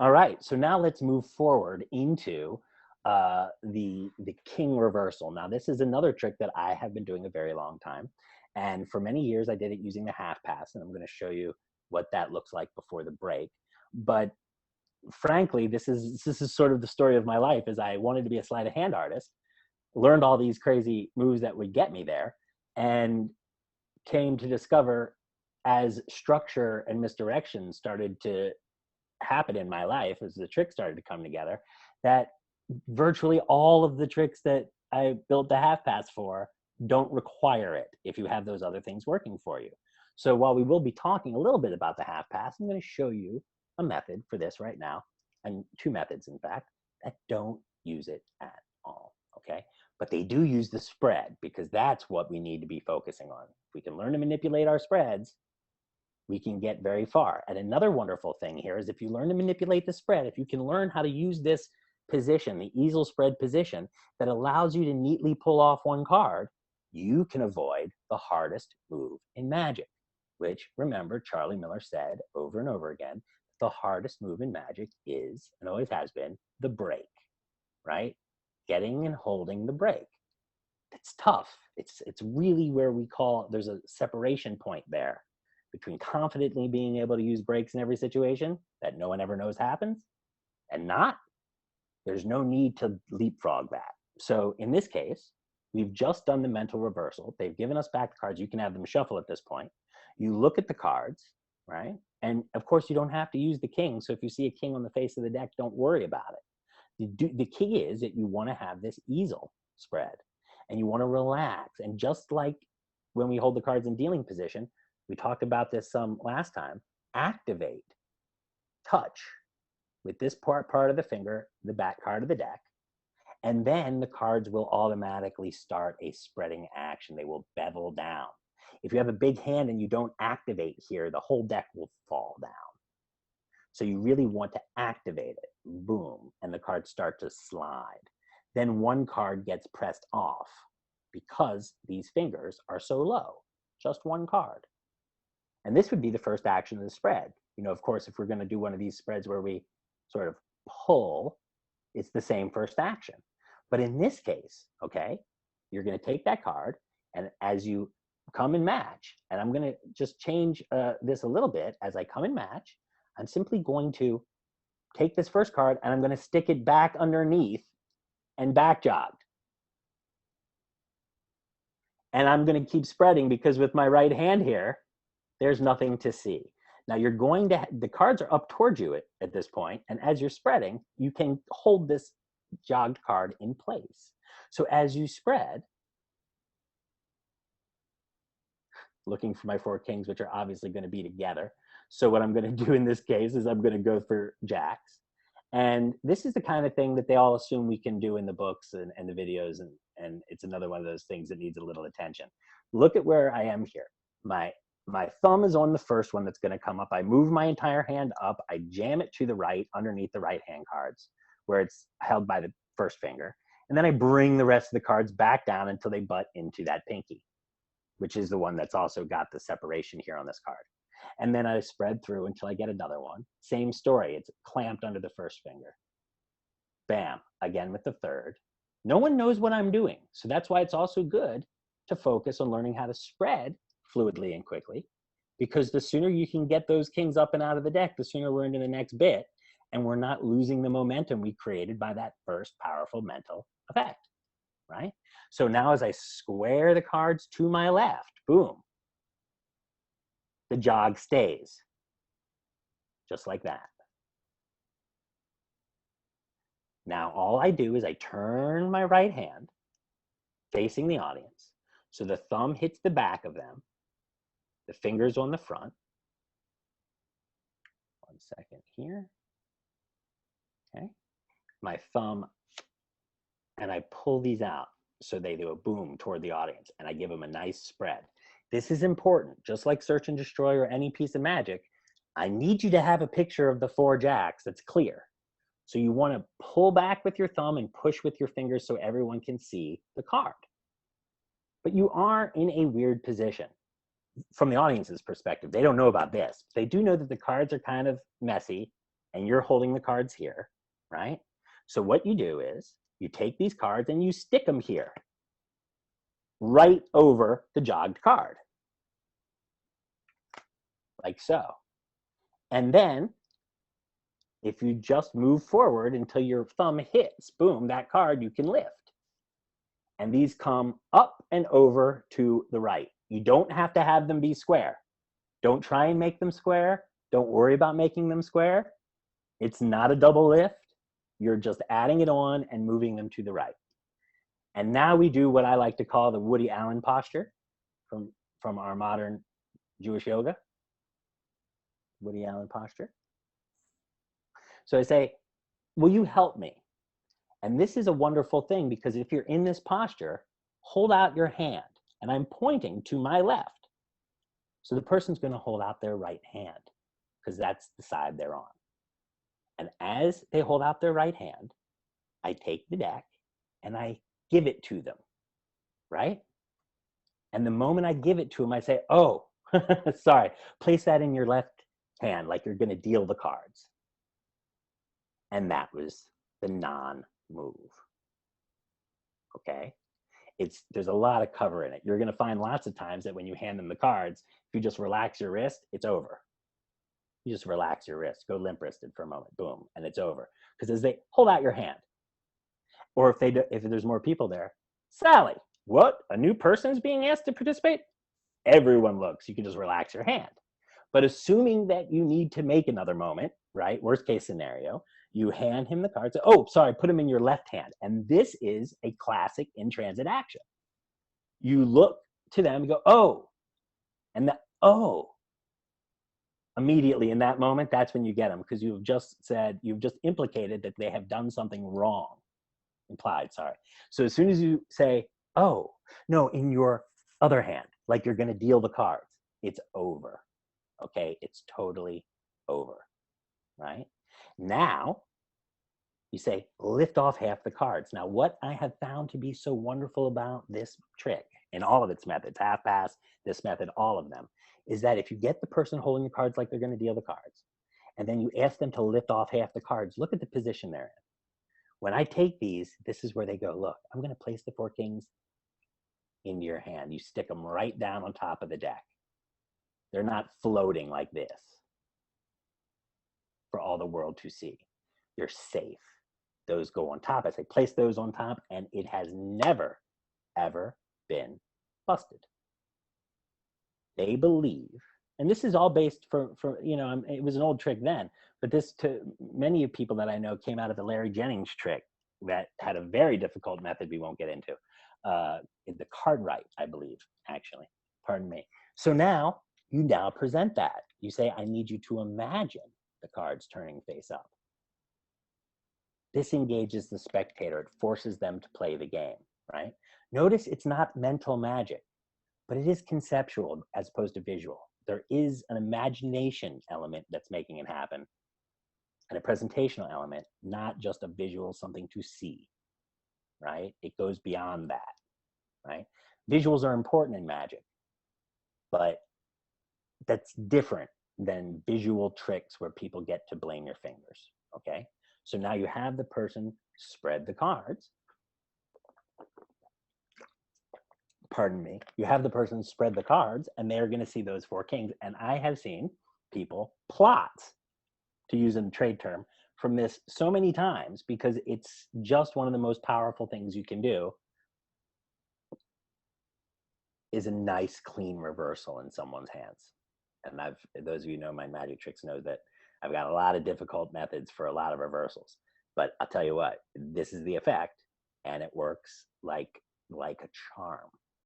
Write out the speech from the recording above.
All right, so now let's move forward into the king reversal. Now, this is another trick that I have been doing a very long time. And for many years, I did it using the half pass, and I'm going to show you what that looks like before the break. But frankly, this is sort of the story of my life, is I wanted to be a sleight of hand artist, learned all these crazy moves that would get me there, and came to discover, as structure and misdirection started to happen in my life, as the tricks started to come together, that virtually all of the tricks that I built the half pass for don't require it if you have those other things working for you. So while we will be talking a little bit about the half pass, I'm going to show you a method for this right now, and two methods, in fact, that don't use it at all, okay? But they do use the spread, because that's what we need to be focusing on. If we can learn to manipulate our spreads, we can get very far. And another wonderful thing here is, if you learn to manipulate the spread, if you can learn how to use this position, the easel spread position, that allows you to neatly pull off one card, you can avoid the hardest move in Magic, which, remember, Charlie Miller said over and over again, the hardest move in Magic is, and always has been, the break, right? Getting and holding the break. It's tough. It's really where we call, there's a separation point there between confidently being able to use breaks in every situation that no one ever knows happens, and not. There's no need to leapfrog that. So in this case, we've just done the mental reversal. They've given us back the cards. You can have them shuffle at this point. You look at the cards, right? And of course, you don't have to use the king. So if you see a king on the face of the deck, don't worry about it. The key is that you want to have this easel spread, and you want to relax. And just like when we hold the cards in dealing position, we talked about this some last time, activate, touch with this part of the finger, the back card of the deck, and then the cards will automatically start a spreading action. They will bevel down. If you have a big hand and you don't activate here, the whole deck will fall down. So you really want to activate it, boom, and the cards start to slide. Then one card gets pressed off because these fingers are so low, just one card. And this would be the first action of the spread. You know, of course, if we're going to do one of these spreads where we sort of pull, it's the same first action. But in this case, okay, you're going to take that card, and as you come and match, and I'm going to just change this a little bit, as I come and match, I'm simply going to take this first card and I'm going to stick it back underneath and back jogged. And I'm going to keep spreading, because with my right hand here, there's nothing to see. Now you're going to, the cards are up towards you at this point, and as you're spreading, you can hold this jogged card in place. So as you spread, looking for my four kings, which are obviously going to be together. So what I'm going to do in this case is I'm going to go for jacks. And this is the kind of thing that they all assume we can do in the books and the videos, and it's another one of those things that needs a little attention. Look at where I am here. My thumb is on the first one that's going to come up. I move my entire hand up. I jam it to the right underneath the right hand cards where it's held by the first finger. And then I bring the rest of the cards back down until they butt into that pinky, which is the one that's also got the separation here on this card. And then I spread through until I get another one. Same story. It's clamped under the first finger. Bam, again with the third. No one knows what I'm doing. So that's why it's also good to focus on learning how to spread fluidly and quickly, because the sooner you can get those kings up and out of the deck, the sooner we're into the next bit, and we're not losing the momentum we created by that first powerful mental effect, right? So now as I square the cards to my left, boom, the jog stays, just like that. Now all I do is I turn my right hand facing the audience, so the thumb hits the back of them, the fingers on the front. One second here. Okay. My thumb, and I pull these out so they do a boom toward the audience, and I give them a nice spread. This is important. Just like Search and Destroy or any piece of Magic, I need you to have a picture of the four jacks that's clear. So you want to pull back with your thumb and push with your fingers so everyone can see the card. But you are in a weird position. From the audience's perspective, they don't know about this. They do know that the cards are kind of messy, and you're holding the cards here, right? So what you do is you take these cards and you stick them here, right over the jogged card, like so. And then if you just move forward until your thumb hits, boom, that card, you can lift. And these come up and over to the right. You don't have to have them be square. Don't try and make them square. Don't worry about making them square. It's not a double lift. You're just adding it on and moving them to the right. And now we do what I like to call the Woody Allen posture from our modern Jewish yoga. Woody Allen posture. So I say, will you help me? And this is a wonderful thing, because if you're in this posture, hold out your hand, and I'm pointing to my left. So the person's going to hold out their right hand, because that's the side they're on. And as they hold out their right hand, I take the deck and I give it to them, right? And the moment I give it to them, I say, oh, sorry, place that in your left hand like you're going to deal the cards. And that was the non-move. Okay? There's a lot of cover in it. You're going to find lots of times that when you hand them the cards, if you just relax your wrist, it's over. You just relax your wrist, go limp-wristed for a moment, boom, and it's over. Because as they hold out your hand, or if there's more people there, Sally, what? A new person's being asked to participate? Everyone looks. You can just relax your hand. But assuming that you need to make another moment, right? Worst case scenario, you hand him the cards. Oh, sorry, put them in your left hand. And this is a classic in-transit action. You look to them and go, oh, and oh. Immediately in that moment, that's when you get them, because you've just implicated that they have done something wrong. Implied, sorry. So as soon as you say, oh, no, in your other hand, like you're going to deal the cards, it's over. Okay, it's totally over, right? Now, you say, lift off half the cards. Now, what I have found to be so wonderful about this trick, in all of its methods, half pass, this method, all of them, is that if you get the person holding the cards like they're going to deal the cards, and then you ask them to lift off half the cards, look at the position they're in. When I take these, this is where they go, look, I'm going to place the 4 kings into your hand. You stick them right down on top of the deck. They're not floating like this for all the world to see. You're safe. Those go on top. I say, place those on top, and it has never, ever been busted. They believe, and this is all based it was an old trick then, but this, to many of people that I know, came out of the Larry Jennings trick that had a very difficult method we won't get into. The card right, I believe, actually. Pardon me. So now, you now present that. You say, I need you to imagine the cards turning face up. This engages the spectator. It forces them to play the game, right? Notice it's not mental magic, but it is conceptual as opposed to visual. There is an imagination element that's making it happen, and a presentational element, not just a visual, something to see, right? It goes beyond that, right? Visuals are important in magic, but that's different than visual tricks where people get to blame your fingers, okay? So now you have the person spread the cards. Pardon me. You have the person spread the cards, and they're going to see those 4 kings. And I have seen people plot, to use a trade term, from this so many times, because it's just one of the most powerful things you can do, is a nice, clean reversal in someone's hands. And those of you who know my magic tricks know that I've got a lot of difficult methods for a lot of reversals. But I'll tell you what, this is the effect, and it works like a charm.